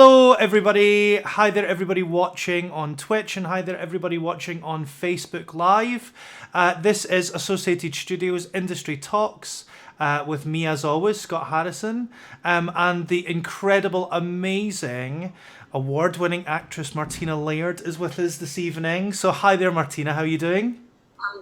Hello, everybody. Hi there, everybody watching on Twitch, and hi there, everybody watching on Facebook Live. This is Associated Studios Industry Talks with me, as always, Scott Harrison, and the incredible, amazing, award-winning actress Martina Laird is with us this evening. So, hi there, Martina. How are you doing?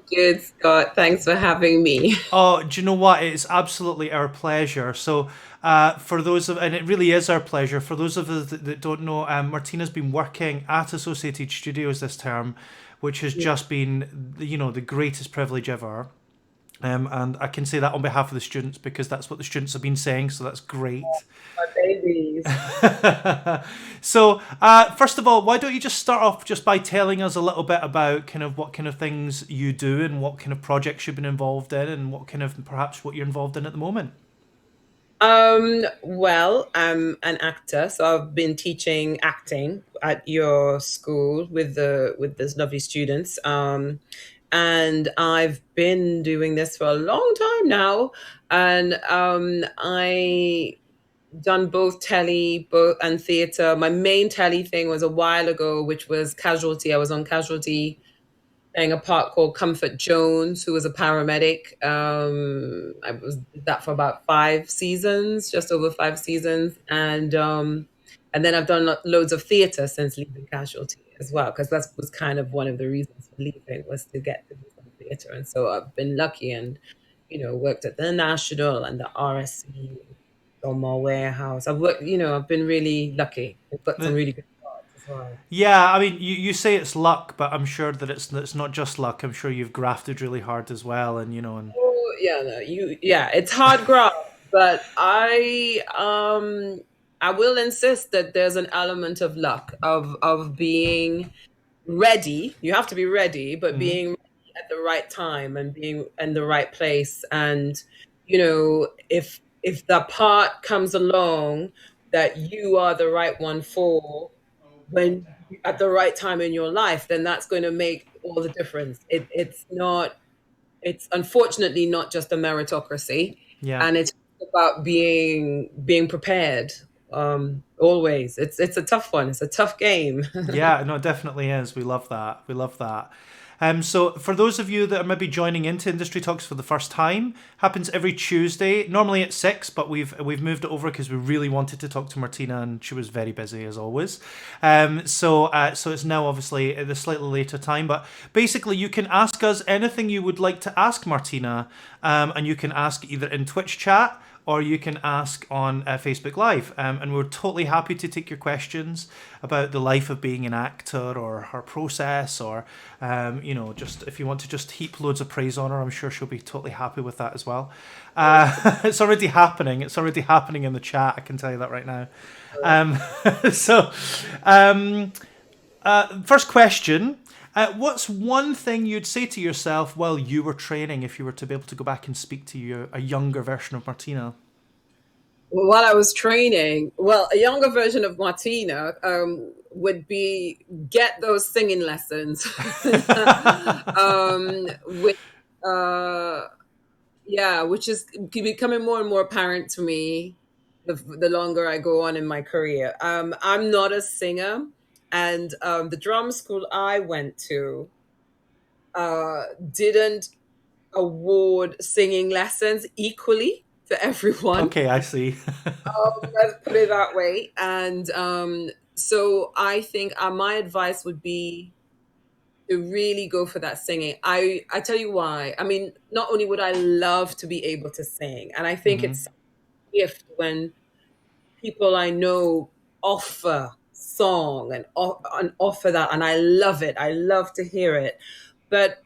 Good, Scott. Thanks for having me. Oh, do you know what? It's absolutely our pleasure. So, for those of, and it really is our pleasure, for those of us that don't know, Martina's been working at Associated Studios this term, which has Yeah, just been, the greatest privilege ever. And I can say that on behalf of the students because that's what the students have been saying, so that's great. my babies. So, first of all, why don't you just start off just by telling us a little bit about kind of what kind of things you do and what kind of projects you've been involved in and what kind of perhaps what you're involved in at the moment? Well, I'm an actor, so I've been teaching acting at your school with these lovely students. And I've been doing this for a long time now. And I done both telly, both and theater. My main telly thing was a while ago, which was Casualty. I was on Casualty playing a part called Comfort Jones, who was a paramedic. I was did that for about 5 seasons, just over 5 seasons, and then I've done loads of theatre since leaving Casualty as well, because that was kind of one of the reasons for leaving was to get to do some theatre, and so I've been lucky and worked at the National and the RSC, Belmore Warehouse. I've worked, I've been really lucky. I've got some really good parts as well. Yeah, I mean, you say it's luck, but I'm sure that it's not just luck. I'm sure you've grafted really hard as well, and and Oh, yeah, no, yeah, it's hard graft, but I will insist that there's an element of luck of being ready. You have to be ready, but Mhm. being ready at the right time and being in the right place. And if the part comes along that you are the right one for when at the right time in your life, then that's going to make all the difference. It's unfortunately not just a meritocracy, Yeah. and it's about being prepared. Always, it's a tough one. It's a tough game. Yeah, no, it definitely is. We love that. We love that. So for those of you that are maybe joining into Industry Talks for the first time, happens every Tuesday, normally at 6, but we've moved it over because we really wanted to talk to Martina and she was very busy as always. So it's now obviously at a slightly later time, but basically you can ask us anything you would like to ask Martina, and you can ask either in Twitch chat or you can ask on Facebook Live. And we're totally happy to take your questions about the life of being an actor or her process, or, just if you want to just heap loads of praise on her, I'm sure she'll be totally happy with that as well. It's already happening. It's already happening in the chat. I can tell you that right now. Um, so, um, First question. What's one thing you'd say to yourself while you were training if you were to be able to go back and speak to a younger version of Martina? While I was training, well, a younger version of Martina would be get those singing lessons, which uh, yeah, which is becoming more and more apparent to me the longer I go on in my career. I'm not a singer, and the drum school I went to uh, didn't award singing lessons equally to everyone. Okay, I see. Let's put it that way. And so I think my advice would be to really go for that singing. I tell you why. I mean, not only would I love to be able to sing, and I think Hmm. it's a gift when people I know offer song and offer that, and I love it. I love to hear it. But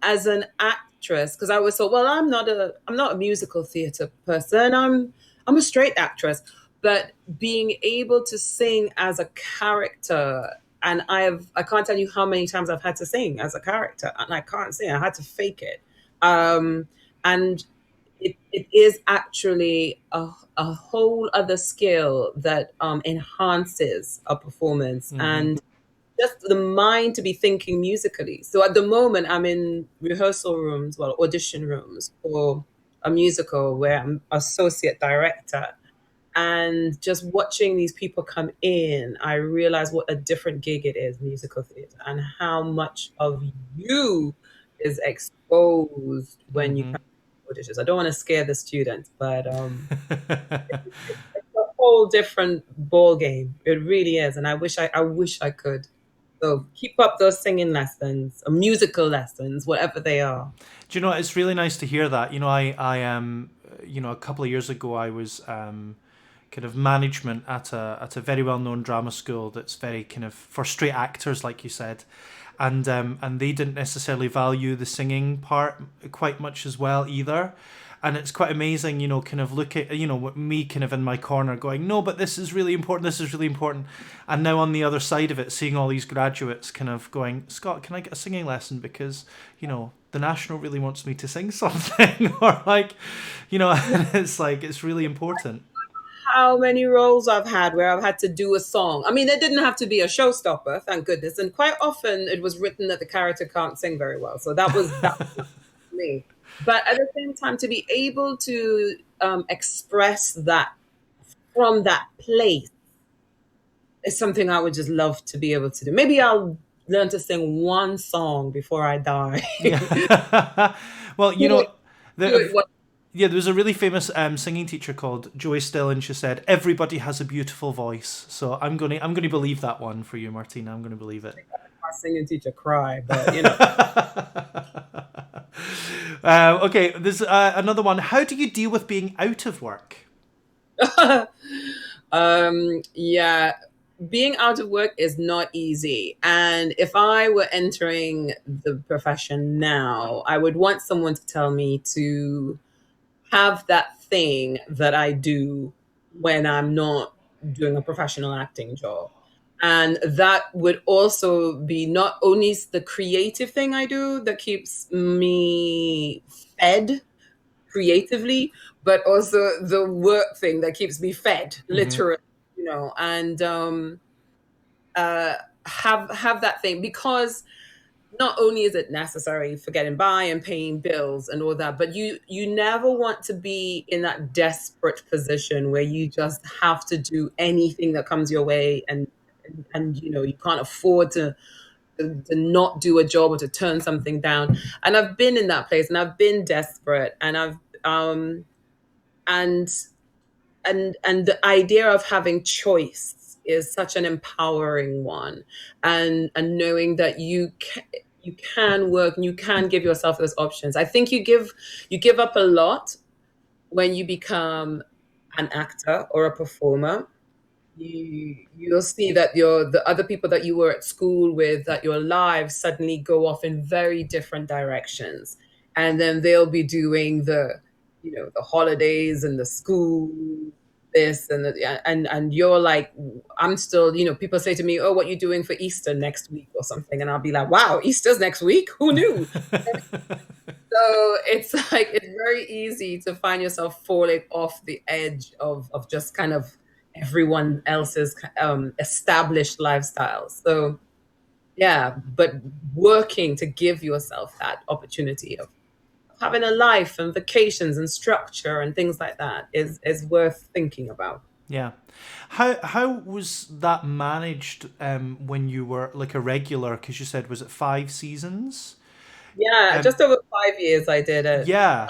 as an actress, because I was so well, I'm not a musical theater person. I'm a straight actress, but being able to sing as a character, and I can't tell you how many times I've had to sing as a character, and I can't sing. I had to fake it. And it is actually a whole other skill that enhances a performance Hmm. and just the mind to be thinking musically. So at the moment, I'm in rehearsal rooms, audition rooms for a musical where I'm associate director. And just watching these people come in, I realized what a different gig it is, musical theater, and how much of you is exposed when you Mm-hmm. come to auditions. I don't want to scare the students, but it's a whole different ball game. It really is, and I wish I could. So keep up those singing lessons, or musical lessons, whatever they are. Do you know, it's really nice to hear that. I am, a couple of years ago, I was kind of management at a very well known drama school that's very kind of for straight actors, like you said, and they didn't necessarily value the singing part quite much as well either. And it's quite amazing, kind of look at, me kind of in my corner going, no, but this is really important, this is really important. And now on the other side of it, seeing all these graduates kind of going, Scott, can I get a singing lesson? Because, the National really wants me to sing something. Or like, and it's like, it's really important. How many roles I've had where I've had to do a song. I mean, it didn't have to be a showstopper, thank goodness. And quite often it was written that the character can't sing very well. So that was me. But at the same time, to be able to express that from that place is something I would just love to be able to do. Maybe I'll learn to sing one song before I die. Yeah. Well, do it, do the, it what yeah, there was a really famous singing teacher called Joey Still, and she said everybody has a beautiful voice. So I'm gonna believe that one for you, Martina. I'm gonna believe it. my singing teacher cry, but Okay, there's another one. How do you deal with being out of work? Yeah, being out of work is not easy. And if I were entering the profession now, I would want someone to tell me to have that thing that I do when I'm not doing a professional acting job. And that would also be not only the creative thing I do that keeps me fed creatively, but also the work thing that keeps me fed, Hmm. literally, and uh, have that thing because not only is it necessary for getting by and paying bills and all that, but you never want to be in that desperate position where you just have to do anything that comes your way and you can't afford to not do a job or to turn something down. And I've been in that place and I've been desperate and I've and and the idea of having choice is such an empowering one, and knowing that you can work and you can give yourself those options. I think you give up a lot when you become an actor or a performer. You'll see that the other people that you were at school with, that your lives suddenly go off in very different directions, and then they'll be doing the holidays and the school this and you're like, I'm still, people say to me, oh, what are you doing for Easter next week or something, and I'll be like, wow, Easter's next week, who knew? So it's like it's very easy to find yourself falling off the edge of just kind of everyone else's established lifestyle. So yeah, but working to give yourself that opportunity of having a life and vacations and structure and things like that is worth thinking about. Yeah. How was that managed when you were like a regular? Because you said was it 5 seasons? Yeah, Um, just over 5 years I did it. yeah.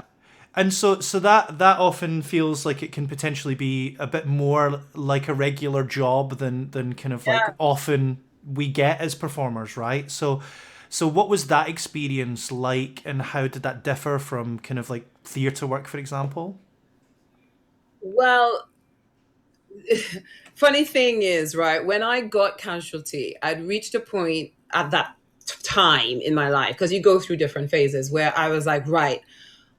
And so that often feels like it can potentially be a bit more like a regular job than kind of like Yeah. often we get as performers, right? So what was that experience like, and how did that differ from kind of like theatre work, for example? Well, funny thing is, right, when I got Casualty, I'd reached a point at that time in my life, because you go through different phases, where I was like, right,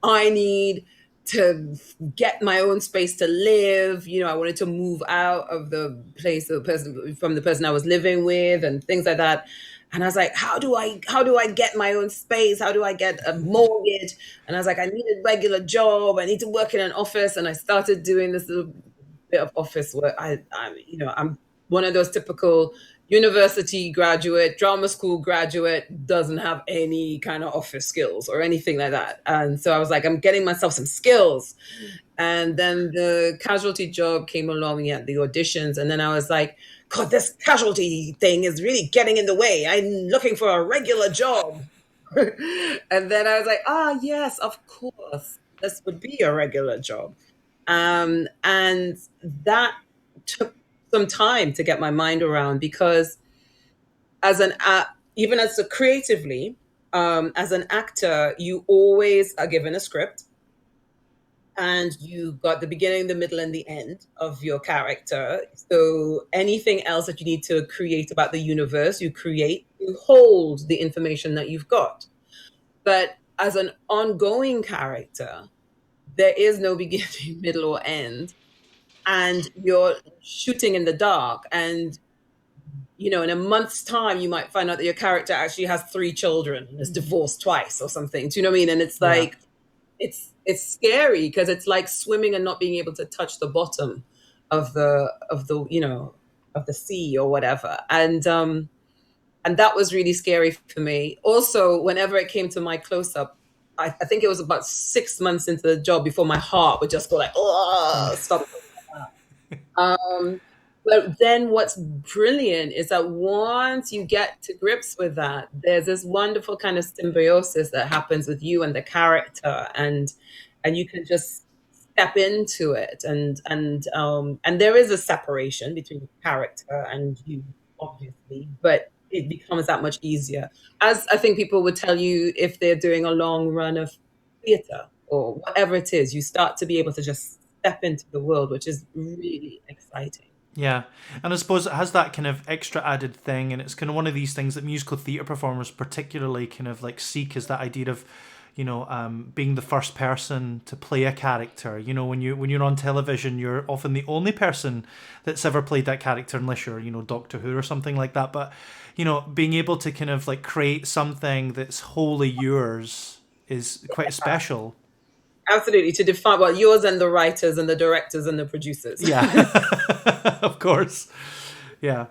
I need to get my own space to live. I wanted to move out of the place, from the person I was living with, and things like that. And I was like, how do I get my own space? How do I get a mortgage? And I was like, I need a regular job. I need to work in an office. And I started doing this little bit of office work. I'm one of those typical university graduate, drama school graduate, doesn't have any kind of office skills or anything like that. And so I was like, I'm getting myself some skills. And then the casualty job came along at the auditions. And then I was like, God, this casualty thing is really getting in the way. I'm looking for a regular job. And then I was like, ah, yes, of course, this would be a regular job. And that took some time to get my mind around because as an even as a creatively as an actor, you always are given a script and you got the beginning, the middle, and the end of your character. So anything else that you need to create about the universe, you create, you hold the information that you've got. But as an ongoing character, there is no beginning, middle, or end. And you're shooting in the dark. And, in a month's time, you might find out that your character actually has 3 children and is divorced twice or something. Do you know what I mean? And it's Yeah. like, it's scary because it's like swimming and not being able to touch the bottom of the sea or whatever. And that was really scary for me. Also, whenever it came to my close up, I think it was about 6 months into the job before my heart would just go like, oh, stop. Um, but then what's brilliant is that once you get to grips with that, there's this wonderful kind of symbiosis that happens with you and the character, and you can just step into it, and there is a separation between the character and you, obviously, but it becomes that much easier. As I think people would tell you if they're doing a long run of theater or whatever it is, you start to be able to just step into the world, which is really exciting. Yeah, and I suppose it has that kind of extra added thing, and it's kind of one of these things that musical theatre performers particularly kind of like seek is that idea of, being the first person to play a character. When you're on television, you're often the only person that's ever played that character, unless you're Doctor Who or something like that. But being able to kind of like create something that's wholly yours is quite special. Absolutely, to define, well, yours and the writers and the directors and the producers. Yeah, of course. Yeah.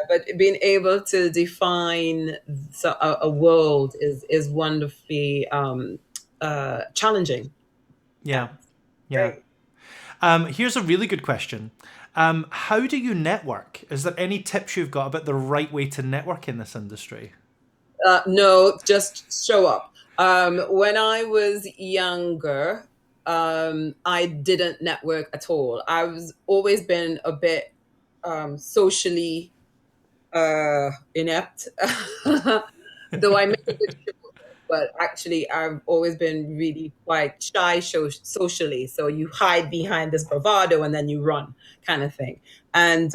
But being able to define a world is wonderfully challenging. Yeah, Yeah. Yeah. great. Here's a really good question. How do you network? Is there any tips you've got about the right way to network in this industry? No, just show up. When I was younger, I didn't network at all. I was always been a bit socially inept, though I make a good show of it. But actually, I've always been really quite shy socially. So you hide behind this bravado and then you run, kind of thing. And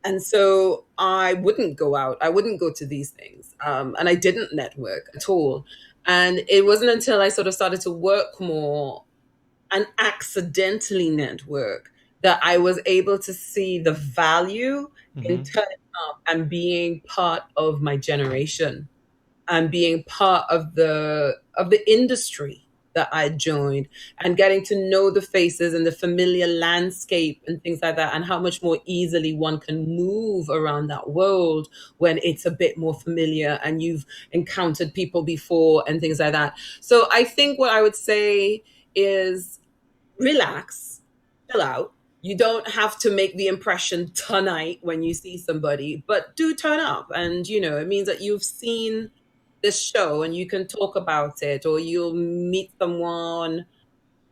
and so I wouldn't go out. I wouldn't go to these things, and I didn't network at all. And it wasn't until I sort of started to work more and accidentally network that I was able to see the value in Hmm. turning up and being part of my generation and being part of the industry that I joined and getting to know the faces and the familiar landscape and things like that, and how much more easily one can move around that world when it's a bit more familiar and you've encountered people before and things like that. So I think what I would say is relax, chill out. You don't have to make the impression tonight when you see somebody, but do turn up. And, it means that you've seen this show and you can talk about it, or you'll meet someone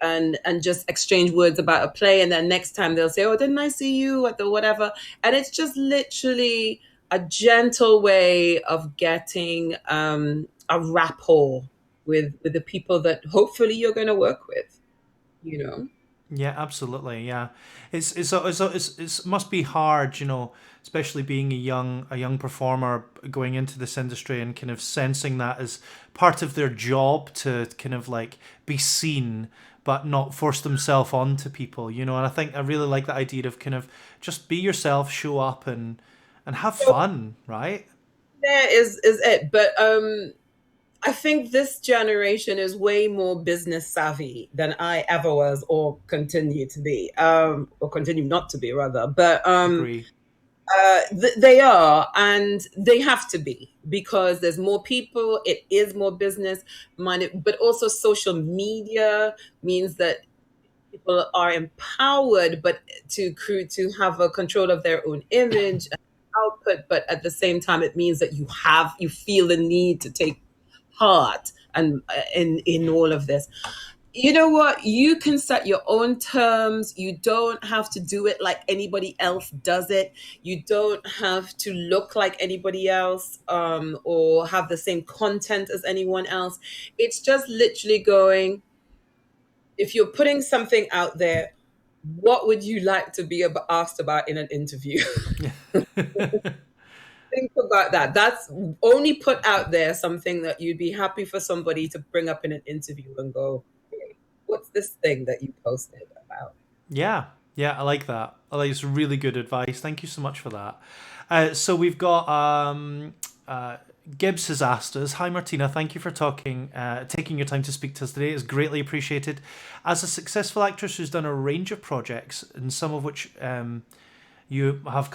and just exchange words about a play. And then next time they'll say, oh, didn't I see you at the whatever? And it's just literally a gentle way of getting a rapport with the people that hopefully you're going to work with, you know? Yeah, absolutely. Yeah, it must be hard, especially being a young performer going into this industry and kind of sensing that as part of their job to kind of like be seen, but not force themselves onto people. And I think I really like the idea of kind of just be yourself, show up, and have So fun, right? there is it. But I think this generation is way more business savvy than I ever was or continue to be, or continue not to be rather. But Agree. They are, and they have to be, because there's more people. It is more business minded, but also social media means that people are empowered, but to have a control of their own image and output. But at the same time, it means that you feel the need to take part and in all of this. You know what? You can set your own terms. You don't have to do it like anybody else does it. You don't have to look like anybody else, or have the same content as anyone else. It's just literally going, if you're putting something out there, what would you like to be asked about in an interview? Think about that. That's only put out there something that you'd be happy for somebody to bring up in an interview and go, hey, what's this thing that you posted about? Yeah, yeah, I like that. I like it's really good advice. Thank you so much for that. So we've got Gibbs has asked us, "Hi Martina, thank you for taking your time to speak to us today. It's greatly appreciated. As a successful actress who's done a range of projects, and some of which you have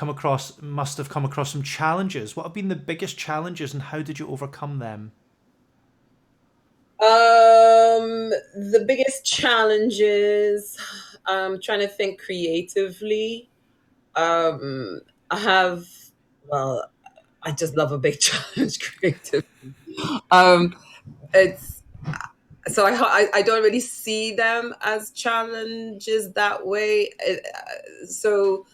must have come across some challenges. What have been the biggest challenges, and how did you overcome them?" The biggest challenges, trying to think creatively. Um, I have, well, I just love a big challenge creatively. Um, it's I don't really see them as challenges that way. So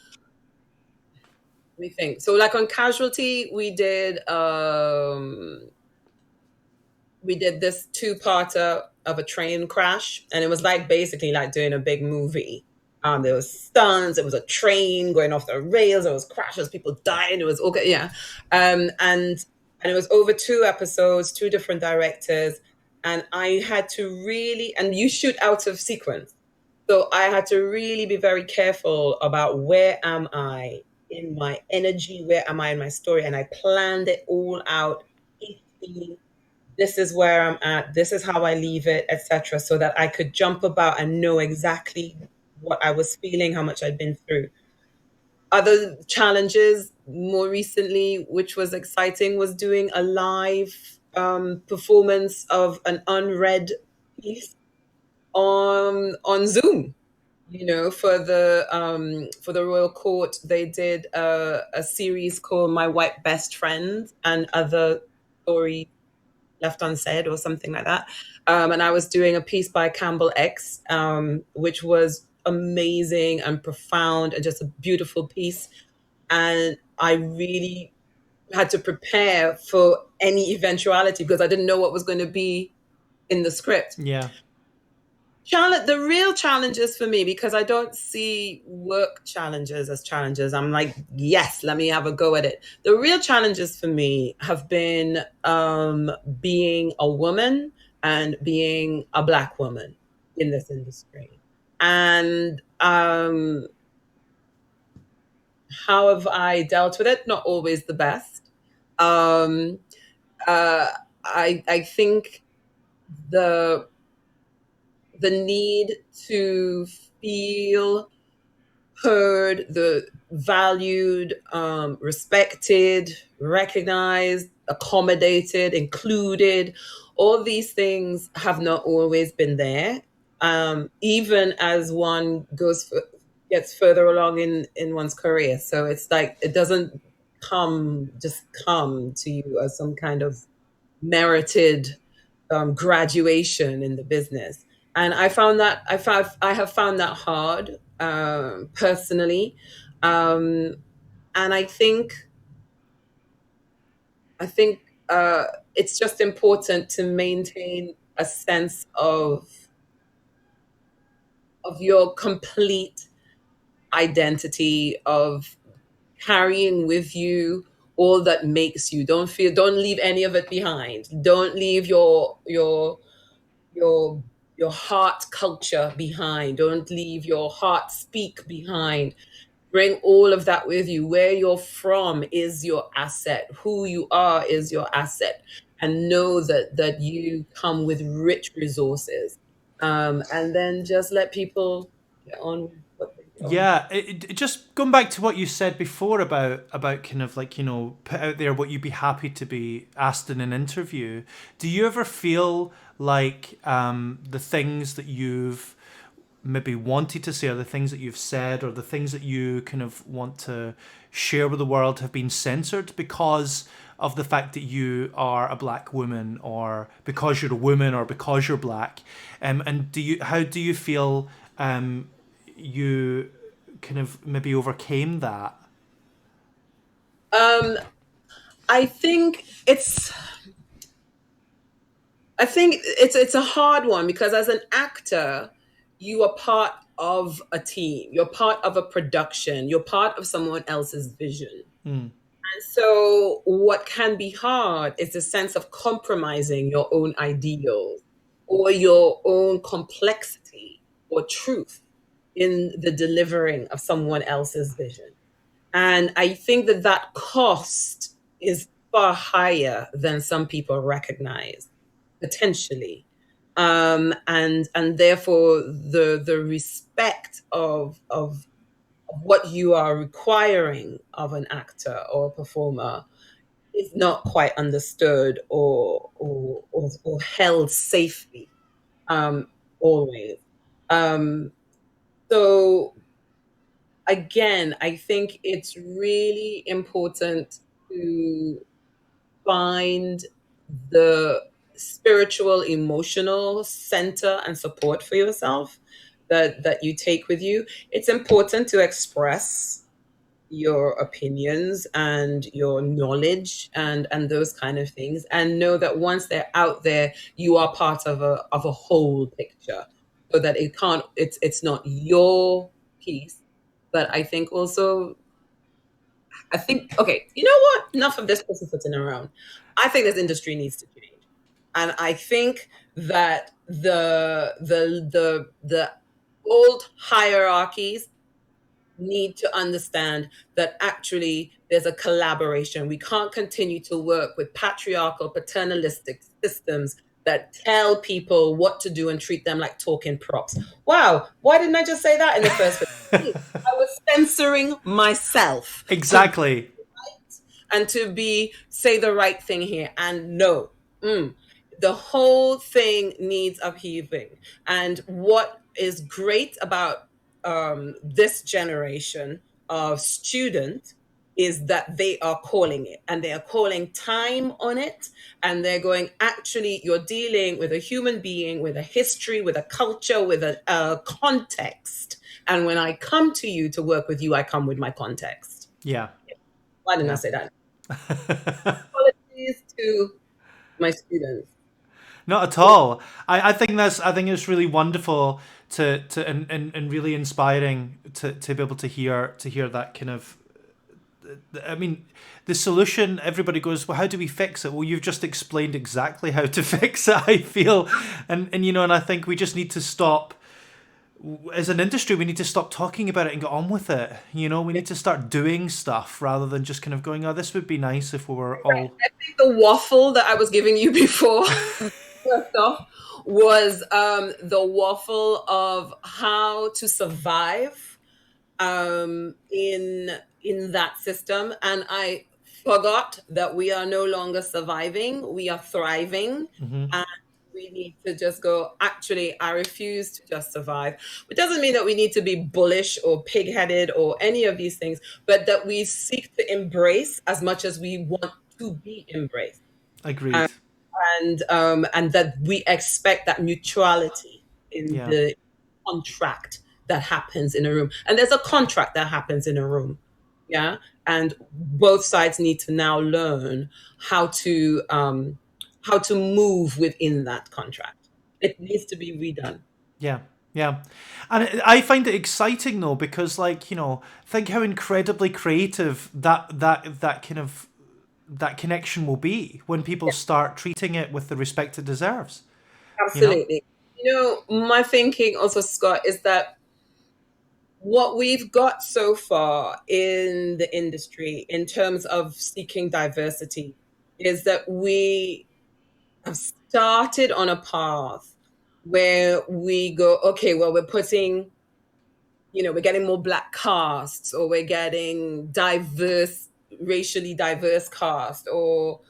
let me think. So like on Casualty, we did this two-parter of a train crash, and it was like basically like doing a big movie. There was stunts, it was a train going off the rails, there was crashes, people dying, it was okay, yeah. And it was over 2 episodes, two different directors, and I had to really, and you shoot out of sequence. So I had to really be very careful about where am I in my energy, where am I in my story, and I planned it all out. This is where I'm at, this is how I leave it, etc., so that I could jump about and know exactly what I was feeling, how much I'd been through. Other challenges more recently, which was exciting, was doing a live performance of an unread piece on Zoom. For the royal court, they did a series called My White Best Friend and Other Stories Left Unsaid, or something like that. And I was doing a piece by Campbell X, which was amazing and profound and just a beautiful piece. And I really had to prepare for any eventuality because I didn't know what was going to be in the script. Yeah. The real challenges for me, because I don't see work challenges as challenges. I'm like, yes, let me have a go at it. The real challenges for me have been being a woman and being a Black woman in this industry. And how have I dealt with it? Not always the best. Um, I think the the need to feel heard, the valued, respected, recognized, accommodated, included. All these things have not always been there. Even as one gets further along in one's career. So it's like it doesn't come to you as some kind of merited graduation in the business. And I have found that hard, personally. Um, and I think it's just important to maintain a sense of your complete identity, of carrying with you all that makes you. Don't leave any of it behind. Don't leave your your heart culture behind. Don't leave your heart speak behind. Bring all of that with you. Where you're from is your asset. Who you are is your asset. And know that you come with rich resources. And then just let people get on with what they Yeah, just going back to what you said before about kind of like, put out there what you'd be happy to be asked in an interview. Do you ever feel like the things that you've maybe wanted to say, or the things that you've said, or the things that you kind of want to share with the world have been censored because of the fact that you are a black woman, or because you're a woman, or because you're black? And how do you feel you kind of maybe overcame that? Um, I think it's it's a hard one because as an actor, you are part of a team. You're part of a production. You're part of someone else's vision. Mm, And so what can be hard is the sense of compromising your own ideals or your own complexity or truth in the delivering of someone else's vision. And I think that that cost is far higher than some people recognize, potentially. And therefore the respect of what you are requiring of an actor or a performer is not quite understood or held safely, always. Um, so again, I think it's really important to find the spiritual, emotional center and support for yourself that you take with you. It's important to express your opinions and your knowledge and those kind of things, and know that once they're out there, you are part of a whole picture, so that it's not your piece. But I think, okay, you know what? Enough of this pussyfooting around. I think this industry needs to change. And I think that the old hierarchies need to understand that actually there's a collaboration. We can't continue to work with patriarchal, paternalistic systems that tell people what to do and treat them like talking props. Wow, why didn't I just say that in the first place? I was censoring myself to exactly. to be say the right thing here. And no, the whole thing needs upheaving. And what is great about this generation of student is that they are calling it, and they are calling time on it, and they're going, actually, you're dealing with a human being with a history, with a culture, with a context. And when I come to you to work with you, I come with my context. Yeah. Why didn't I Yeah. say that? Apologies to my students. Not at all. I think it's really wonderful to and really inspiring to be able to hear that kind of. I mean, the solution. Everybody goes, well, how do we fix it? Well, you've just explained exactly how to fix it. I feel, and I think we just need to stop. As an industry, we need to stop talking about it and get on with it. We need to start doing stuff rather than just kind of going, oh, this would be nice if we were all. I think the waffle that I was giving you before, first off, was the waffle of how to survive in that system. And I forgot that we are no longer surviving, we are thriving. Mhm. And we need to just go, actually, I refuse to just survive. It doesn't mean that we need to be bullish or pig-headed or any of these things, but that we seek to embrace as much as we want to be embraced. Agreed. And that we expect that mutuality in Yeah. the contract that happens in a room. And there's a contract that happens in a room. Yeah. And both sides need to now learn how to move within that contract. It needs to be redone. Yeah, yeah, and I find it exciting though because, like, think how incredibly creative that kind of that connection will be when people Yeah, start treating it with the respect it deserves. You know? absolutely. My thinking also, Scott, is that what we've got so far in the industry in terms of seeking diversity is that we have started on a path where we go, okay, well, we're putting we're getting more black casts, or we're getting racially diverse cast, or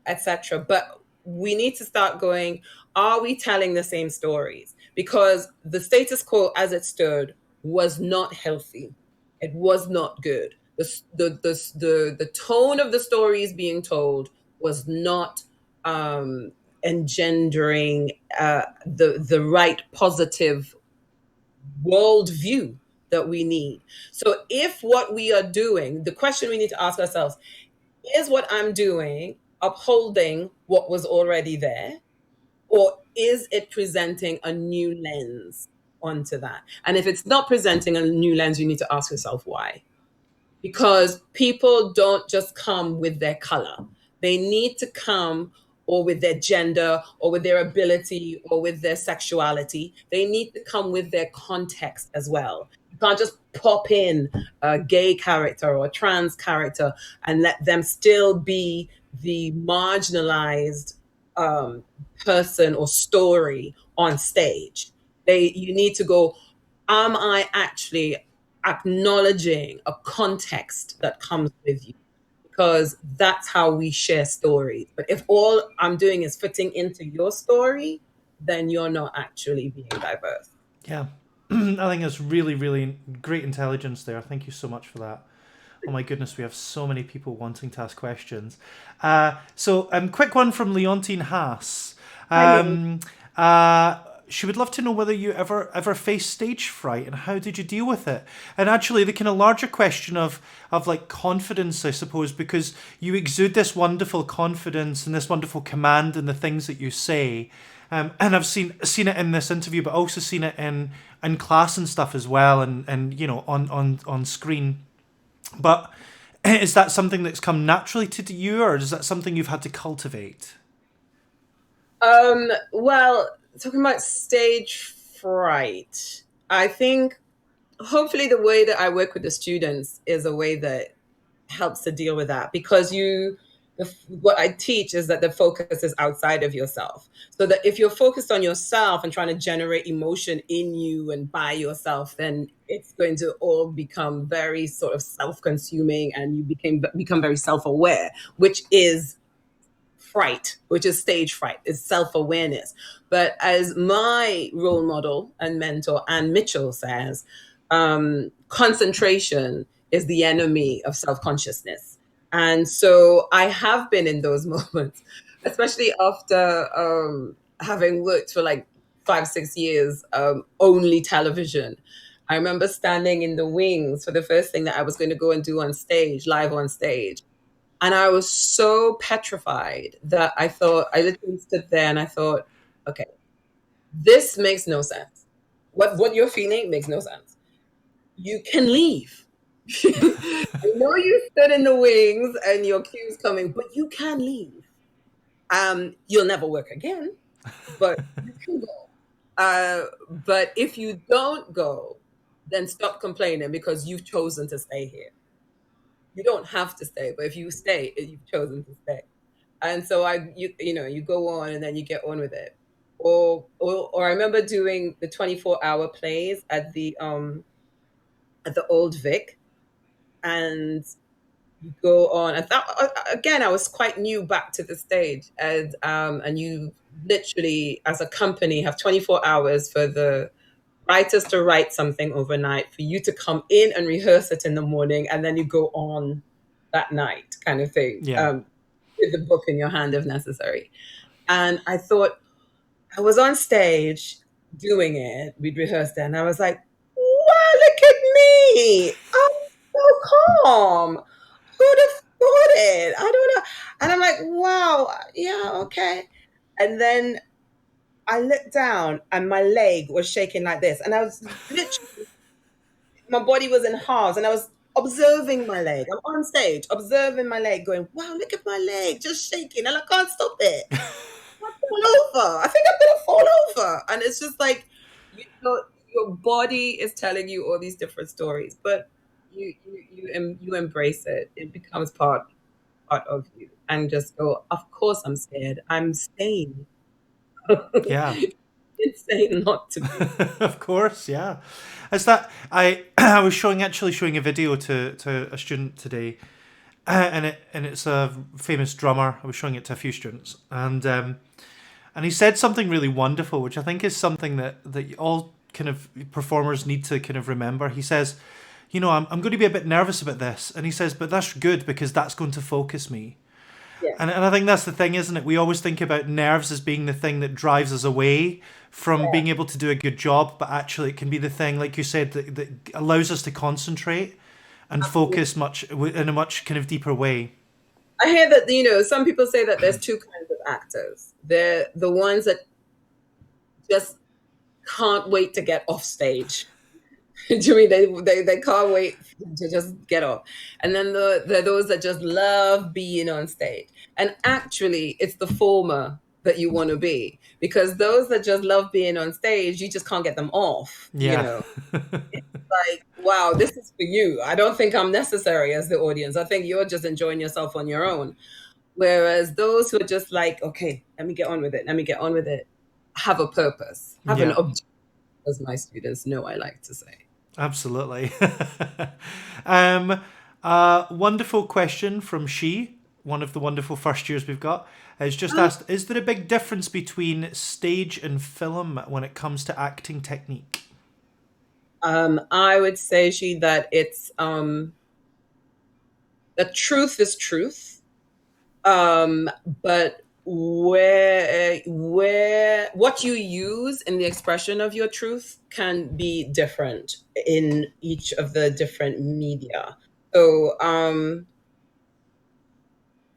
etc. But we need to start going, are we telling the same stories? Because the status quo as it stood was not healthy. It was not good. The tone of the stories being told was not um engendering the right positive worldview that we need. So, if what we are doing, the question we need to ask ourselves, is what I'm doing upholding what was already there, or is it presenting a new lens onto that? And if it's not presenting a new lens, you need to ask yourself why. Because people don't just come with their color. They need to come, or with their gender, or with their ability, or with their sexuality. They need to come with their context as well. You can't just pop in a gay character or a trans character and let them still be the marginalized um, person or story on stage. You need to go, am I actually acknowledging a context that comes with you? Because that's how we share stories. But if all I'm doing is fitting into your story, then you're not actually being diverse. Yeah. I think that's really, really great intelligence there. Thank you so much for that. Oh my goodness, we have so many people wanting to ask questions. Quick one from Leontine Haas. I mean, Um, uh, she would love to know whether you ever faced stage fright and how did you deal with it. And actually, the kind of larger question of like confidence, I suppose, because you exude this wonderful confidence and this wonderful command in the things that you say. And I've seen it in this interview, but also seen it in class and stuff as well, and on screen. But is that something that's come naturally to you, or is that something you've had to cultivate? well, talking about stage fright, I think hopefully the way that I work with the students is a way that helps to deal with that, because what I teach is that the focus is outside of yourself. So that if you're focused on yourself and trying to generate emotion in you and by yourself, then it's going to all become very sort of self-consuming, and you become very self-aware, which is fright, which is stage fright, is self-awareness. But as my role model and mentor Anne Mitchell says, concentration is the enemy of self-consciousness. And so I have been in those moments, especially after having worked for like 5, 6 years, only television. I remember standing in the wings for the first thing that I was going to go and do on stage, live on stage. And I was so petrified that I literally stood there and I thought, okay, this makes no sense. What you're feeling makes no sense. You can leave. I know you stood in the wings and your cue's coming, but you can leave. You'll never work again, but you can go. But if you don't go, then stop complaining, because you've chosen to stay here. You don't have to stay, but if you stay, you've chosen to stay. And so you go on and then you get on with it. Or I remember doing the 24-hour plays at the old Vic, and you go on. And that, again, I was quite new back to the stage, and you literally, as a company, have 24 hours for the writers to write something overnight, for you to come in and rehearse it in the morning, and then you go on that night, kind of thing, Yeah. with the book in your hand if necessary. And I thought, I was on stage doing it, we'd rehearsed it, and I was like, wow, look at me. I'm so calm. Who'd have thought it? I don't know. And I'm like, wow, yeah, okay. And then I looked down and my leg was shaking like this. And I was literally, my body was in halves, and I was observing my leg. I'm on stage, observing my leg, going, wow, look at my leg, just shaking. And I can't stop it. I fall over. I think I'm gonna fall over. And it's just like, your body is telling you all these different stories, but you embrace it. It becomes part of you, and just go, of course I'm scared. I'm sane. Yeah. insane not to be. Of course, yeah. It's that I was actually showing a video to a student today, and it's a famous drummer. I was showing it to a few students, and he said something really wonderful, which I think is something that all kind of performers need to kind of remember. He says, I'm going to be a bit nervous about this, and he says, but that's good because that's going to focus me. Yeah, And I think that's the thing, isn't it? We always think about nerves as being the thing that drives us away from yeah, being able to do a good job, but actually it can be the thing, like you said, that allows us to concentrate and absolutely. focus in a much kind of deeper way. I hear that, some people say that there's two kinds of actors. They're the ones that just can't wait to get off stage. Do you mean they can't wait to just get off? And then there are those that just love being on stage. And actually, it's the former that you want to be, because those that just love being on stage, you just can't get them off. Yeah. Like, wow, this is for you. I don't think I'm necessary as the audience. I think you're just enjoying yourself on your own. Whereas those who are just like, okay, let me get on with it. Let me get on with it. Have a purpose. Have an Yeah. objective, as my students know I like to say. Absolutely. um, wonderful question from one of the wonderful first years we've got, has just asked, is there a big difference between stage and film when it comes to acting technique? I would say that it's the truth is truth, but where what you use in the expression of your truth can be different in each of the different media. So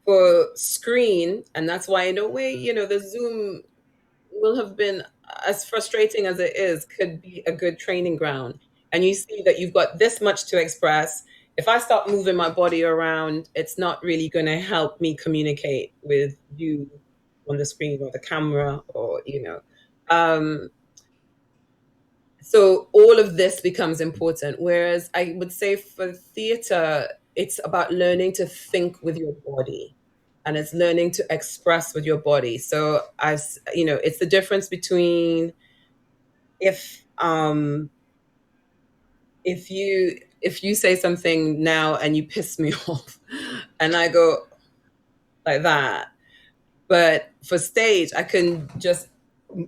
for screen, and that's why in a way, the Zoom will have been, as frustrating as it is, could be a good training ground. And you see that you've got this much to express. If I start moving my body around, it's not really going to help me communicate with you on the screen or the camera, or so all of this becomes important. Whereas I would say for theater, it's about learning to think with your body, and it's learning to express with your body. So it's the difference between, if if you say something now and you piss me off, and I go like that. But for stage, I can just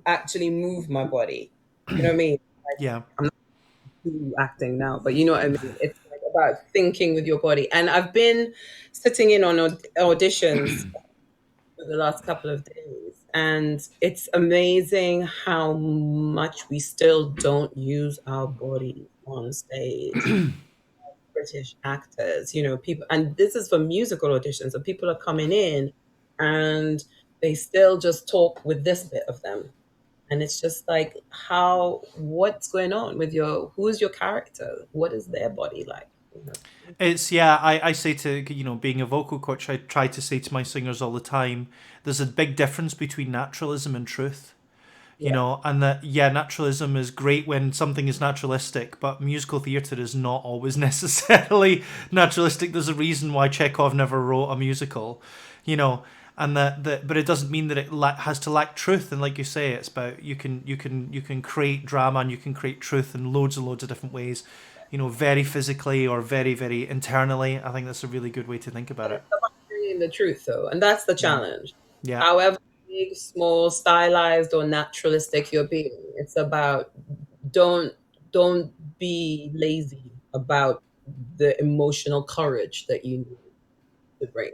actually move my body. You know what I mean? Yeah. I'm acting now, but you know what I mean? It's like about thinking with your body. And I've been sitting in on auditions for the last couple of days, and it's amazing how much we still don't use our body on stage. British actors, people, and this is for musical auditions, so people are coming in and they still just talk with this bit of them. And it's just like, what's going on with who's your character? What is their body like? It's, yeah, I say to, being a vocal coach, I try to say to my singers all the time, there's a big difference between naturalism and truth. Yeah. And that, yeah, naturalism is great when something is naturalistic, but musical theatre is not always necessarily naturalistic. There's a reason why Chekhov never wrote a musical, you know, and but it doesn't mean that it has to lack truth. And like you say, it's about you can create drama and you can create truth in loads and loads of different ways, very physically or very very internally. I think that's a really good way to think about it. It's about bringing the truth, though, and that's the Yeah, challenge. yeah. However big, small, stylized, or naturalistic you're being, it's about, don't don't be lazy about the emotional courage that you need to bring.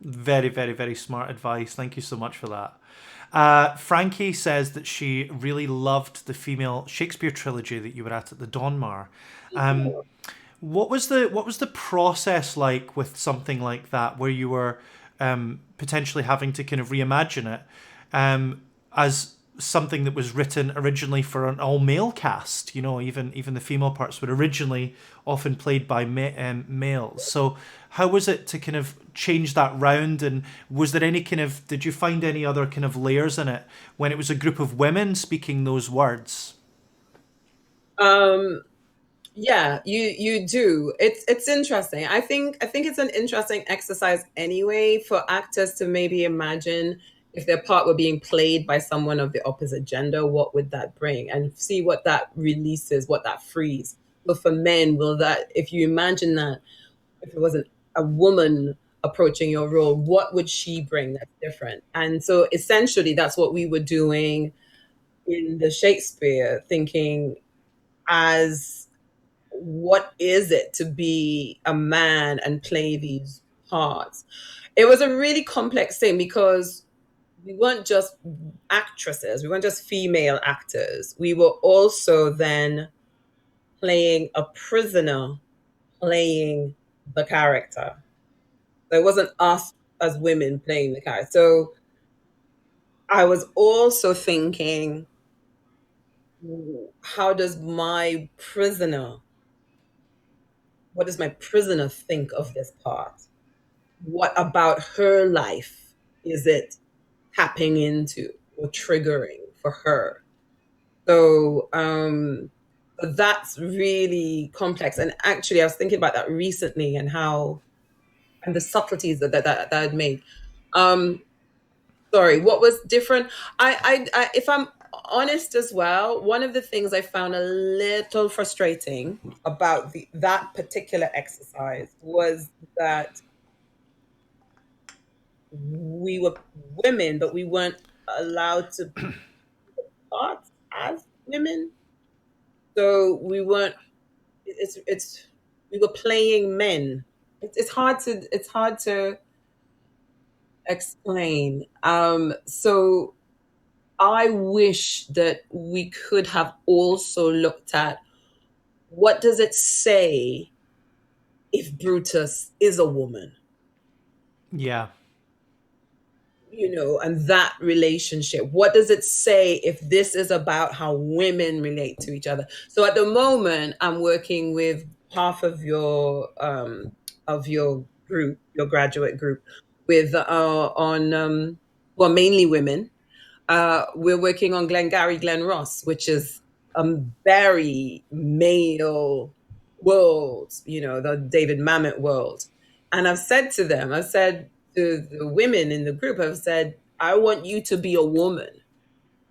Very, very, very smart advice. Thank you so much for that. Frankie says that she really loved the female Shakespeare trilogy that you were at the Donmar. Um, what was the process like with something like that, where you were potentially having to kind of reimagine it as something that was written originally for an all male cast? Even the female parts were originally often played by males. So how was it to kind of change that round? And was there any kind of, did you find any other kind of layers in it when it was a group of women speaking those words? Um, yeah, you do. It's interesting. I think it's an interesting exercise anyway, for actors to maybe imagine. if their part were being played by someone of the opposite gender, what would that bring? And see what that releases, what that frees. But for men, will that, if you imagine that, if it wasn't a woman approaching your role, what would she bring that's different? And so essentially, that's what we were doing in the Shakespeare, thinking as what is it to be a man and play these parts? It was a really complex thing because we weren't just actresses, we weren't just female actors. We were also then playing a prisoner playing the character. So it wasn't us as women playing the character. So I was also thinking, how does my prisoner, what does my prisoner think of this part? What about her life is it tapping into or triggering for her? So that's really complex. And actually, I was thinking about that recently and how, and the subtleties that I'd made. Um, Sorry, what was different? If I'm honest as well, one of the things I found a little frustrating about that particular exercise was that we were women, but we weren't allowed to part as women. So we weren't. It's we were playing men. It's hard to explain. So I wish that we could have also looked at what does it say if Brutus is a woman, Yeah. and that relationship. What does it say if this is about how women relate to each other? So at the moment, I'm working with half of your group, your graduate group, with on well, mainly women. We're working on Glengarry Glen Ross, which is a very male world, the David Mamet world. And I've said to the women in the group, I've said, I want you to be a woman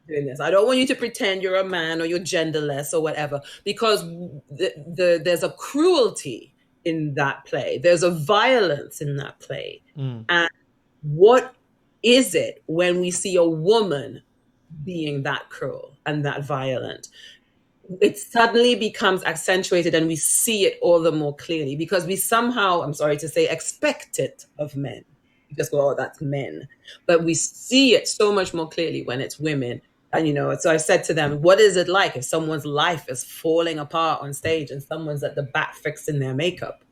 doing this. I don't want you to pretend you're a man or you're genderless or whatever, because there's a cruelty in that play. There's a violence in that play. Mm. And what is it when we see a woman being that cruel and that violent? It suddenly becomes accentuated and we see it all the more clearly because we somehow, I'm sorry to say, expect it of men. You just go, oh, that's men. But we see it so much more clearly when it's women. And, so I said to them, what is it like if someone's life is falling apart on stage and someone's at the back fixing their makeup?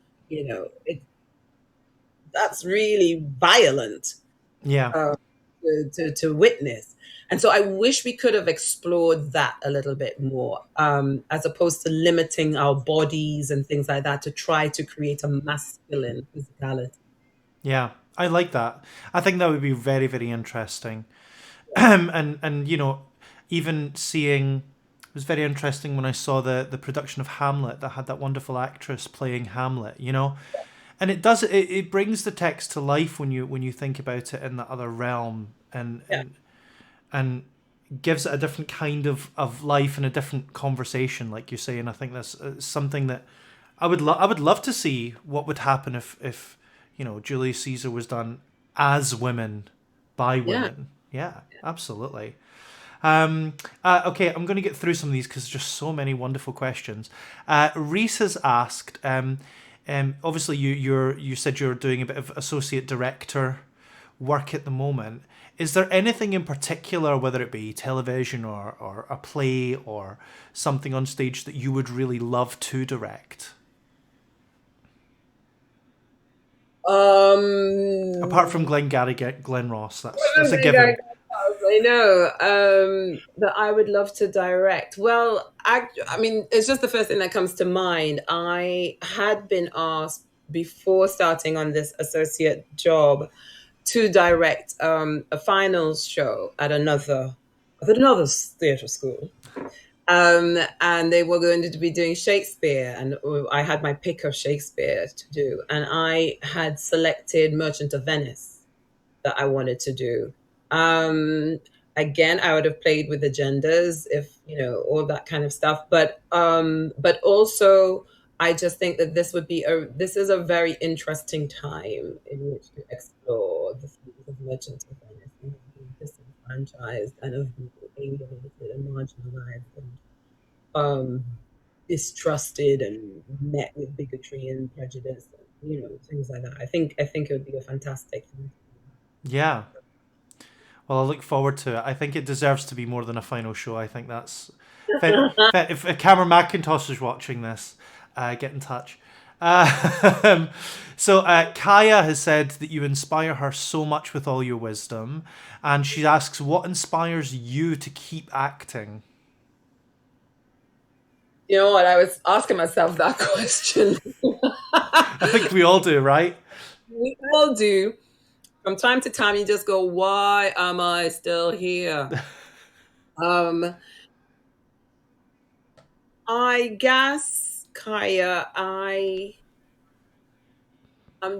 That's really violent Yeah. uh, to witness. And so I wish we could have explored that a little bit more, as opposed to limiting our bodies and things like that to try to create a masculine physicality. Yeah. I like that. I think that would be very, very interesting. And even seeing, it was very interesting when I saw the production of Hamlet that had that wonderful actress playing Hamlet, and it brings the text to life when you think about it in that other realm, and Yeah, and gives it a different kind of life and a different conversation, like you say. And I think that's something that I would love to see what would happen if Julius Caesar was done as women by yeah. women. Yeah, absolutely. Okay, I'm going to get through some of these because there's just so many wonderful questions. Reese has asked, obviously you said you're doing a bit of associate director work at the moment. Is there anything in particular, whether it be television or a play or something on stage, that you would really love to direct? Apart from Glengarry Glen Ross, that's a given. I know that I would love to direct. Well, I mean, it's just the first thing that comes to mind. I had been asked before starting on this associate job to direct a finals show at another theatre school. And they were going to be doing Shakespeare, and I had my pick of Shakespeare to do, and I had selected Merchant of Venice that I wanted to do. Um, Again, I would have played with the genders, if all that kind of stuff. But also, I just think that this is a very interesting time in which to explore the themes of merchant of Venice and of being disenfranchised and of being alienated and marginalized and um distrusted and met with bigotry and prejudice and things like that. I think it would be a fantastic thing. Yeah. Well, I look forward to it. I think it deserves to be more than a final show. I think that's. If Cameron McIntosh is watching this, get in touch. Uh, Kaya has said that you inspire her so much with all your wisdom, and she asks, "What inspires you to keep acting?" You know what? I was asking myself that question. I think we all do, right? We all do. From time to time, you just go, "Why am I still here?" Um, I guess, Kaya, I'm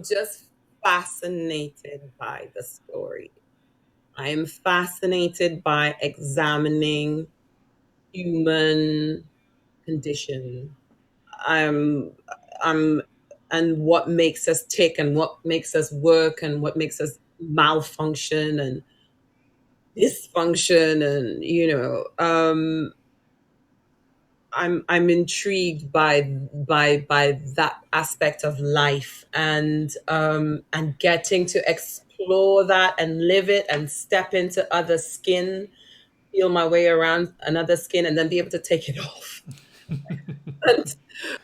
just fascinated by the story. I am fascinated by examining human condition. I'm, I'm, and what makes us tick, and what makes us work, and what makes us malfunction and dysfunction, and I'm intrigued by that aspect of life, and getting to explore that and live it and step into other skin, feel my way around another skin, and then be able to take it off and,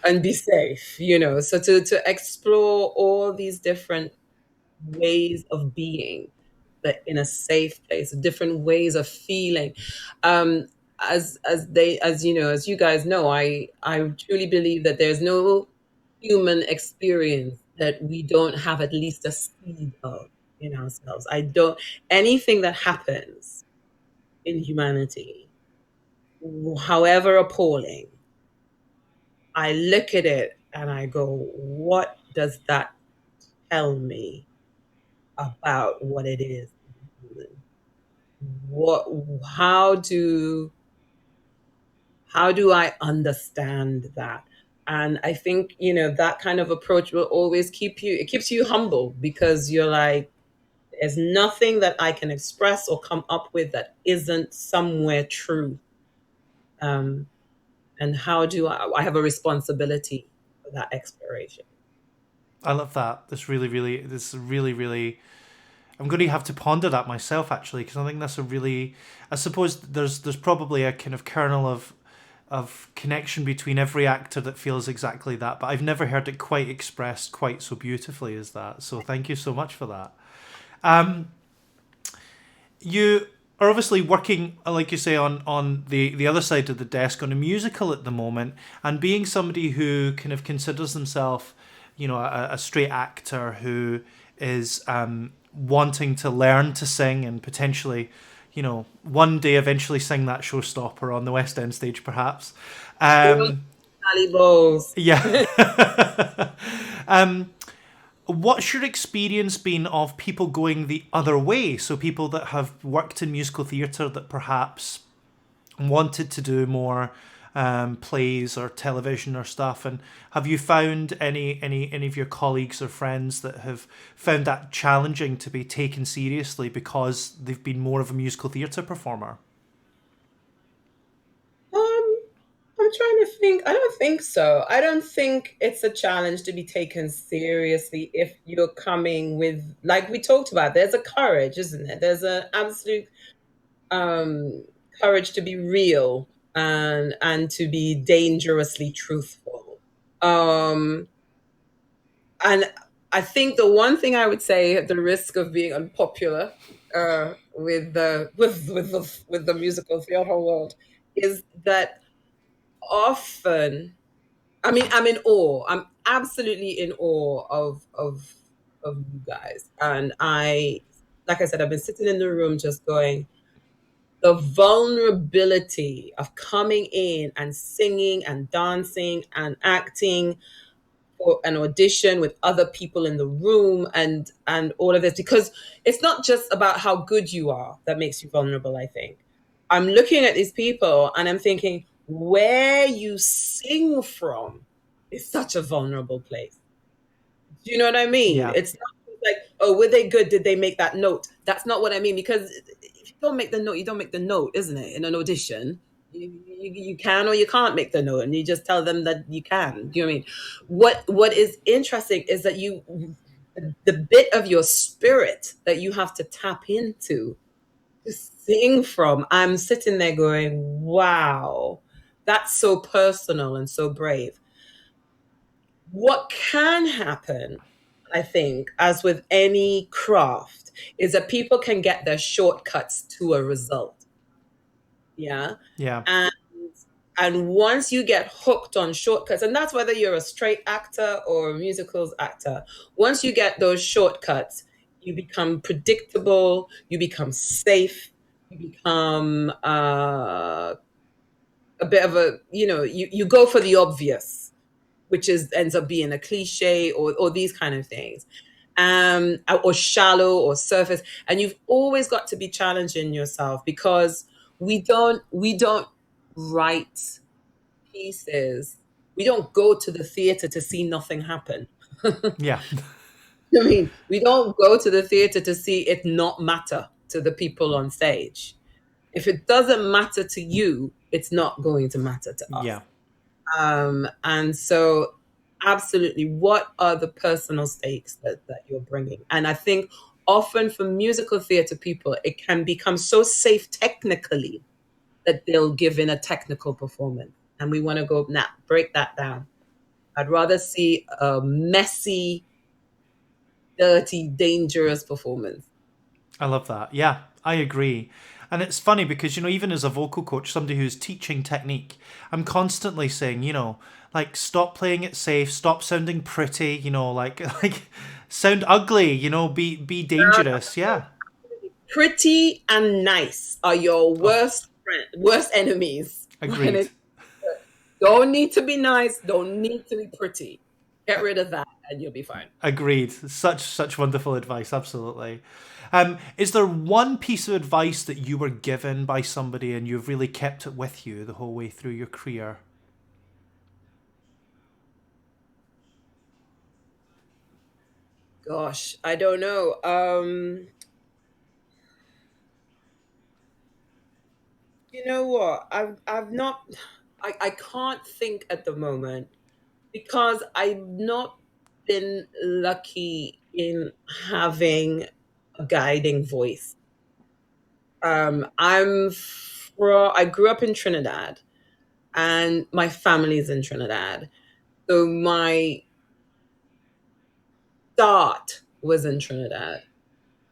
and be safe. So to explore all these different ways of being, but in a safe place, different ways of feeling. Um, as you guys know, I truly believe that there's no human experience that we don't have at least a seed of in ourselves. I don't Anything that happens in humanity, however appalling, I look at it and I go, what does that tell me about what it is to be human? what how do how do I understand that? And I think that kind of approach will always keeps you humble, because you're like, there's nothing that I can express or come up with that isn't somewhere true. um and how do I have a responsibility for that exploration. I love that. This really, really. I'm going to have to ponder that myself actually, because I think that's a really. I suppose there's probably a kind of kernel of connection between every actor that feels exactly that, but I've never heard it quite expressed quite so beautifully as that. So thank you so much for that. You are obviously working, like you say, on the other side of the desk on a musical at the moment, and being somebody who kind of considers himself, a straight actor who is wanting to learn to sing and potentially, one day eventually sing that showstopper on the West End stage, perhaps. Um, Ali Bowles. yeah. um, What's your experience been of people going the other way? So people that have worked in musical theatre that perhaps wanted to do more plays or television or stuff, and have you found any of your colleagues or friends that have found that challenging to be taken seriously because they've been more of a musical theatre performer? um I'm trying to think. I don't think so. I don't think it's a challenge to be taken seriously if you're coming with, like we talked about, there's a courage, isn't there? There's an absolute um, courage to be real and to be dangerously truthful. Um, and I think the one thing I would say, at the risk of being unpopular with the musical theater world, is that often, I mean, I'm in awe. I'm absolutely in awe of you guys. And like I said, I've been sitting in the room just going, the vulnerability of coming in and singing and dancing and acting an audition with other people in the room, and all of this, because it's not just about how good you are that makes you vulnerable. I think I'm looking at these people and I'm thinking, where you sing from is such a vulnerable place. Do you know what I mean? Yeah. It's not like, oh, were they good? Did they make that note? That's not what I mean. Because if you don't make the note, you don't make the note, isn't it? In an audition, you can or you can't make the note, and you just tell them that you can. Do you know what I mean? What is interesting is that the bit of your spirit that you have to tap into to sing from. I'm sitting there going, wow, that's so personal and so brave. What can happen, I think, as with any craft, is that people can get their shortcuts to a result. Yeah. Yeah. And and once you get hooked on shortcuts, and that's whether you're a straight actor or a musicals actor, once you get those shortcuts, you become predictable, you become safe, you become a bit of a, you go for the obvious, which is ends up being a cliche, or these kind of things, or shallow or surface. And you've always got to be challenging yourself, because we don't write pieces. We don't go to the theater to see nothing happen. Yeah. I mean, we don't go to the theater to see it not matter to the people on stage. If it doesn't matter to you, it's not going to matter to us. Yeah. And so, absolutely, what are the personal stakes that you're bringing? And I think often for musical theater people, it can become so safe technically that they'll give in a technical performance. And we want to go, nah, break that down. I'd rather see a messy, dirty, dangerous performance. I love that. Yeah, I agree. And it's funny because, even as a vocal coach, somebody who's teaching technique, I'm constantly saying, like, stop playing it safe, stop sounding pretty, like sound ugly, be dangerous. Yeah. Pretty and nice are your Oh, worst enemies. When agreed. it don't need to be nice, don't need to be pretty. Get rid of that and you'll be fine. Agreed. Such wonderful advice. Absolutely. Is there one piece of advice that you were given by somebody and you've really kept it with you the whole way through your career? Gosh, I don't know. You know what? I've not I can't think at the moment, because I've not been lucky in having a guiding voice. I grew up in Trinidad, and my family's in Trinidad. So my start was in Trinidad.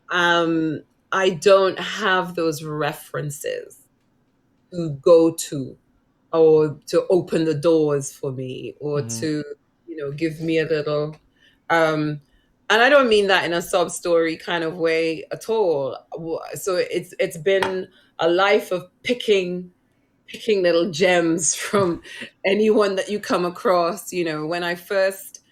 Um, I don't have those references to go to, or to open the doors for me, or Hmm. to, give me a little. Um, and I don't mean that in a sob story kind of way at all. So it's been a life of picking little gems from anyone that you come across. When my first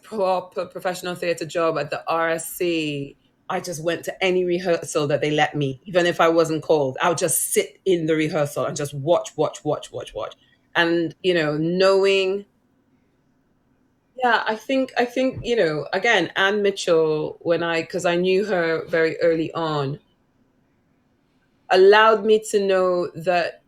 proper professional theatre job at the RSC, I just went to any rehearsal that they let me, even if I wasn't called. I would just sit in the rehearsal and just watch, watch, watch, watch, watch. And, knowing, yeah, I think, again, Anne Mitchell, because I knew her very early on, allowed me to know that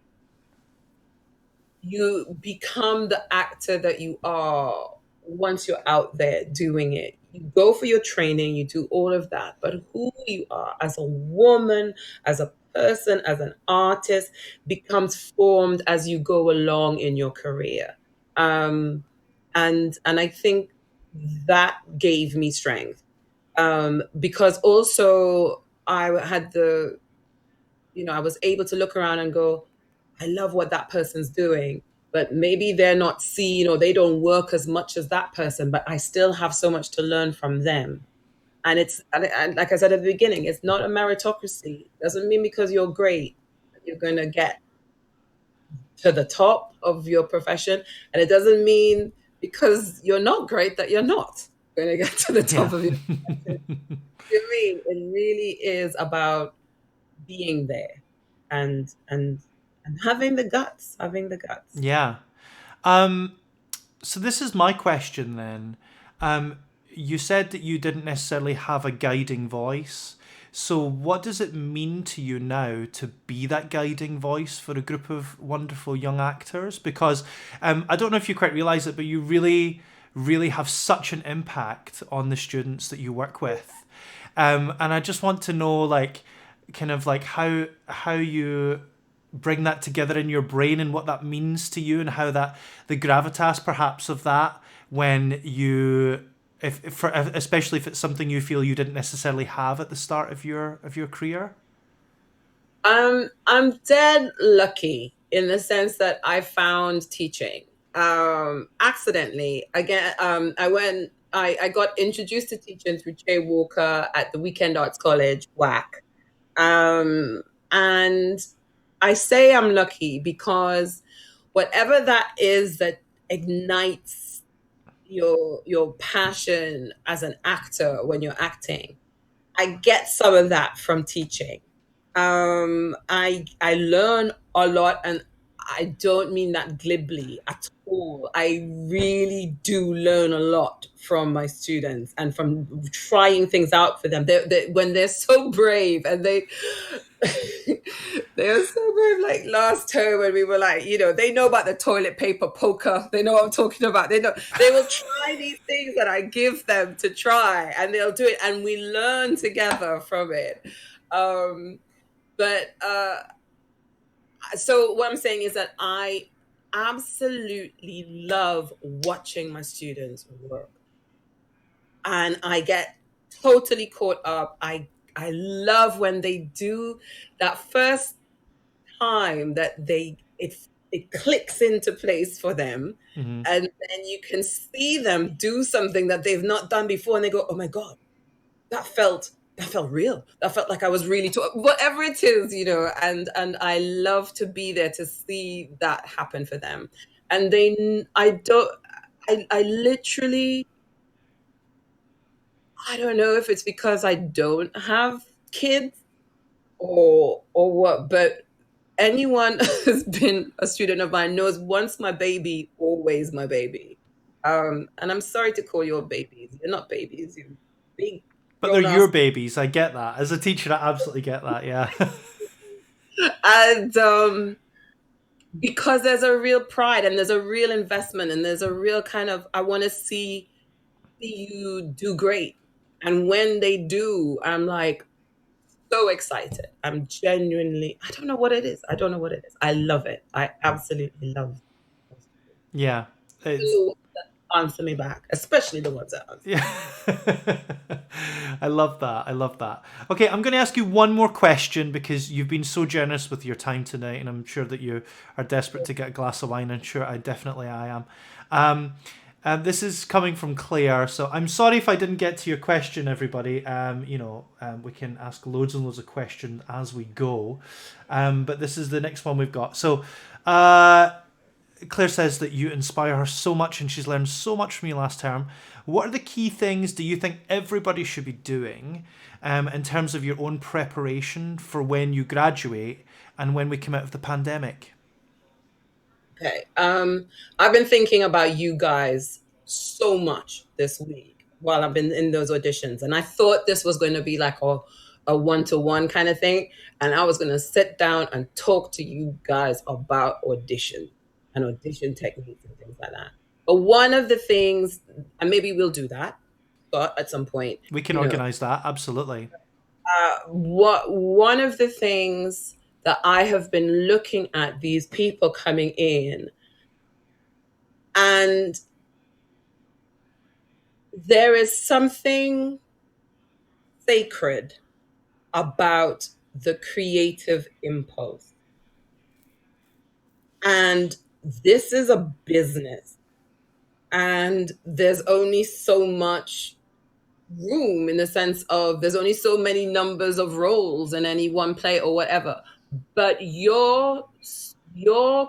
you become the actor that you are once you're out there doing it. You go for your training, you do all of that, but who you are as a woman, as a person, as an artist becomes formed as you go along in your career. Um, and I think that gave me strength. Because also I was able to look around and go, I love what that person's doing, but maybe they're not seen, or they don't work as much as that person, but I still have so much to learn from them. And like I said at the beginning, it's not a meritocracy. It doesn't mean because you're great that you're going to get to the top of your profession. And it doesn't mean because you're not great that you're not going to get to the Yeah. top of your. You mean it really is about being there and and having the guts. Yeah. Um, so this is my question then. Um, you said that you didn't necessarily have a guiding voice. So what does it mean to you now to be that guiding voice for a group of wonderful young actors? Because I don't know if you quite realize it, but you really, really have such an impact on the students that you work with. And I just want to know, like, kind of like how you bring that together in your brain and what that means to you and how that the gravitas perhaps of that when you if for especially if it's something you feel you didn't necessarily have at the start of your career. I'm dead lucky in the sense that I found teaching accidentally. Again, I got introduced to teaching through Jay Walker at the Weekend Arts College, WAC. And I say I'm lucky because whatever that is that ignites your passion as an actor when you're acting, I get some of that from teaching. I learn a lot, and I don't mean that glibly at all. I really do learn a lot from my students and from trying things out for them. When they're so brave and they they are so brave. Like last term when we were like, they know about the toilet paper poker. They know what I'm talking about. They know they will try these things that I give them to try, and they'll do it, and we learn together from it. Um, but so what I'm saying is that I absolutely love watching my students work, and I get totally caught up. I love when they do that first time that it clicks into place for them, Mm-hmm. and then you can see them do something that they've not done before, and they go, "Oh my god, that felt real. That felt like I was really whatever it is, and I love to be there to see that happen for them. And I don't, I literally, I don't know if it's because I don't have kids or what, but anyone who's been a student of mine knows once my baby, always my baby. And I'm sorry to call you babies. You're not babies. You're big But they're grown your ass. babies. I get that. As a teacher, I absolutely get that. Yeah. And because there's a real pride and there's a real investment and there's a real kind of, I want to see you do great. And when they do, I'm like so excited. I'm genuinely, I don't know what it is. I don't know what it is. I love it. I absolutely love it. Yeah. It's So answer me back, especially the ones that answer. yeah. I love that. I love that. Okay, I'm going to ask you one more question because you've been so generous with your time tonight, and I'm sure that you are desperate to get a glass of wine. I'm sure I am. This is coming from Claire, so I'm sorry if I didn't get to your question, everybody. We can ask loads and loads of questions as we go, but this is the next one we've got. So, Claire says that you inspire her so much and she's learned so much from you last term. What are the key things do you think everybody should be doing in terms of your own preparation for when you graduate and when we come out of the pandemic? Okay. I've been thinking about you guys so much this week while I've been in those auditions. And I thought this was going to be like a one-to-one kind of thing. And I was going to sit down and talk to you guys about audition and audition techniques and things like that. But one of the things, and maybe we'll do that, but at some point, We can you know, organise that, absolutely. what one of the things that I have been looking at these people coming in, and there is something sacred about the creative impulse. And this is a business, and there's only so much room in the sense of there's only so many numbers of roles in any one play or whatever. But your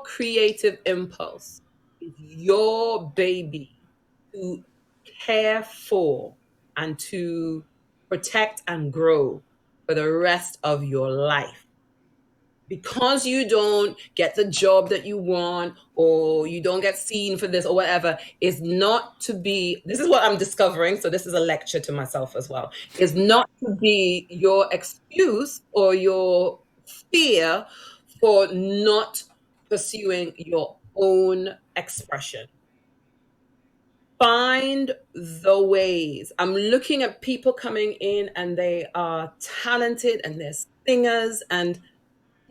creative impulse is your baby, to care for and to protect and grow for the rest of your life. Because you don't get the job that you want, or you don't get seen for this or whatever, is not to be, this is what I'm discovering, so this is a lecture to myself as well, is not to be your excuse or your fear for not pursuing your own expression. Find the ways. I'm looking at people coming in and they are talented and they're singers, and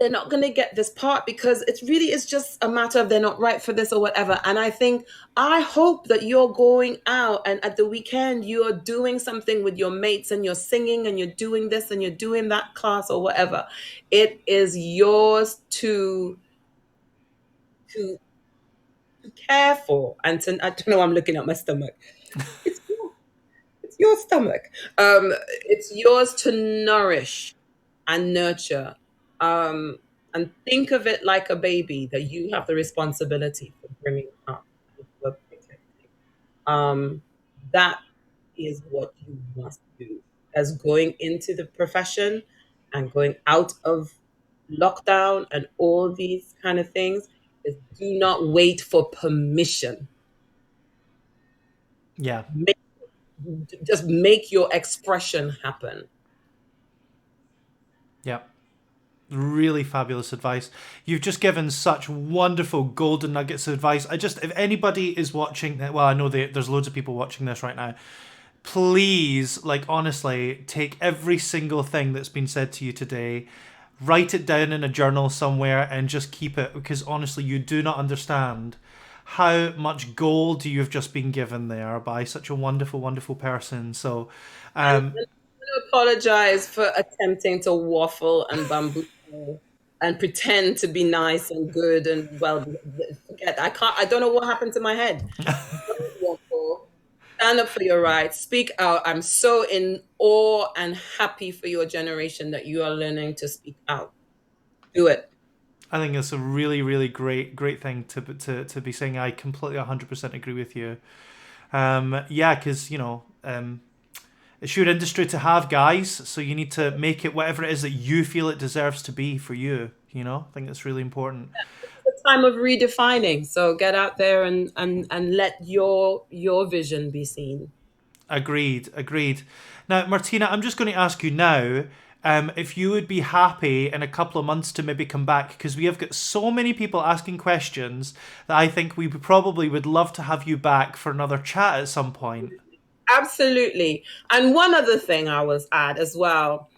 they're not going to get this part because it really is just a matter of they're not right for this or whatever. And I hope that you're going out and at the weekend you're doing something with your mates and you're singing and you're doing this and you're doing that class or whatever. It is yours to care for. And to, I don't know, I'm looking at my stomach. It's your, it's your stomach. It's yours to nourish and nurture. Um, and think of it like a baby that you have the responsibility for bringing up and for protecting. Um, that is what you must do as going into the profession and going out of lockdown and all these kind of things is do not wait for permission. Yeah. Make, just make your expression happen. Yeah. Really fabulous advice. You've just given such wonderful golden nuggets of advice. If anybody is watching, well, I know there's loads of people watching this right now. Please, like, honestly, take every single thing that's been said to you today, write it down in a journal somewhere, and just keep it, because honestly, you do not understand how much gold you've just been given there by such a wonderful, wonderful person. So, And I want to apologize for attempting to waffle and bamboo and pretend to be nice and good and well. Forget, I can't. I don't know what happened to my head. Don't waffle. Stand up for your rights. Speak out. I'm so in awe and happy for your generation that you are learning to speak out. Do it. I think it's a really, really great thing to be saying. I completely 100% agree with you. Yeah, because it's your industry to have, guys. So you need to make it whatever it is that you feel it deserves to be for you. I think that's really important. It's a time of redefining. So get out there and let your vision be seen. Agreed. Now, Martina, I'm just going to ask you now if you would be happy in a couple of months to maybe come back, because we have got so many people asking questions that I think we probably would love to have you back for another chat at some point. Absolutely. And one other thing I was add as well,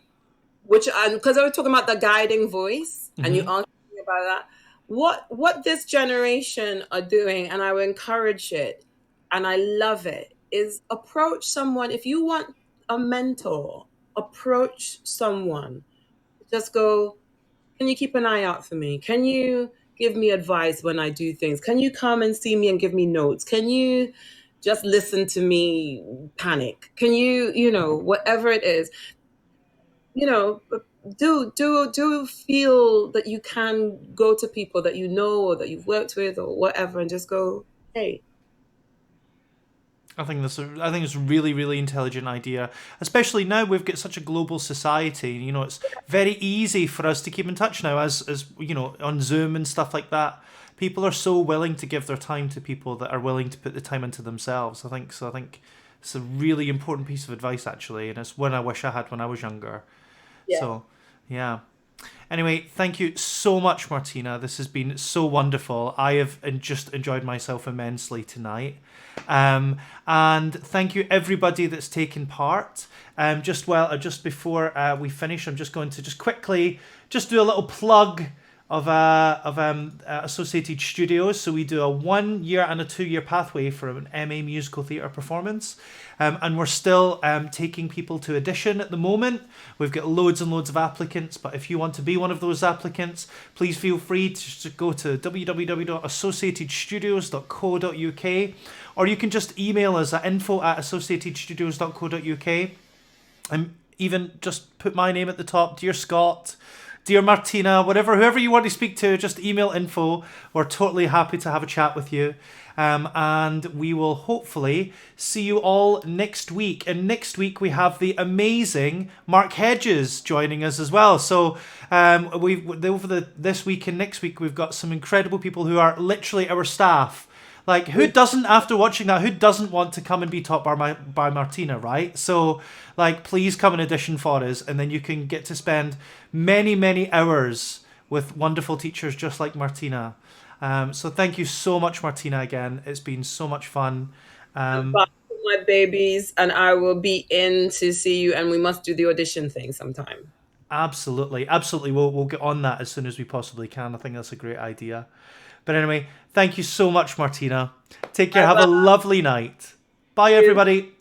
which because I was talking about the guiding voice, and you Mm-hmm. asked me about that. What this generation are doing, and I will encourage it, and I love it, is approach someone. If you want a mentor, approach someone. Just go, can you keep an eye out for me? Can you give me advice when I do things? Can you come and see me and give me notes? Can you just listen to me panic? Can whatever it is, you know, do feel that you can go to people that you know or that you've worked with or whatever and just go, hey. I think it's a really, really intelligent idea. Especially now we've got such a global society. It's very easy for us to keep in touch now, as on Zoom and stuff like that. People are so willing to give their time to people that are willing to put the time into themselves. I think so. I think it's a really important piece of advice, actually, and it's one I wish I had when I was younger. Yeah. So, yeah. Anyway, thank you so much, Martina. This has been so wonderful. I have just enjoyed myself immensely tonight. And thank you everybody that's taken part. Just before we finish, I'm just going to just quickly just do a little plug of Associated Studios. So we do a 1 year and a 2 year pathway for an MA musical theatre performance. And we're still taking people to audition at the moment. We've got loads and loads of applicants, but if you want to be one of those applicants, please feel free to just go to www.associatedstudios.co.uk, or you can just email us at info@associatedstudios.co.uk, and even just put my name at the top, Dear Scott, dear Martina, whoever you want to speak to, just email info. We're totally happy to have a chat with you. And we will hopefully see you all next week. And next week we have the amazing Mark Hedges joining us as well. So this week and next week we've got some incredible people who are literally our staff. Like, who doesn't, after watching that, who doesn't want to come and be taught by Martina, right? So, like, please come and audition for us, and then you can get to spend many, many hours with wonderful teachers just like Martina. So thank you so much, Martina, again. It's been so much fun. I'm back with my babies, and I will be in to see you, and we must do the audition thing sometime. Absolutely, absolutely. We'll get on that as soon as we possibly can. I think that's a great idea. But anyway, thank you so much, Martina. Take care. Bye Have a bye. lovely night. Bye, everybody.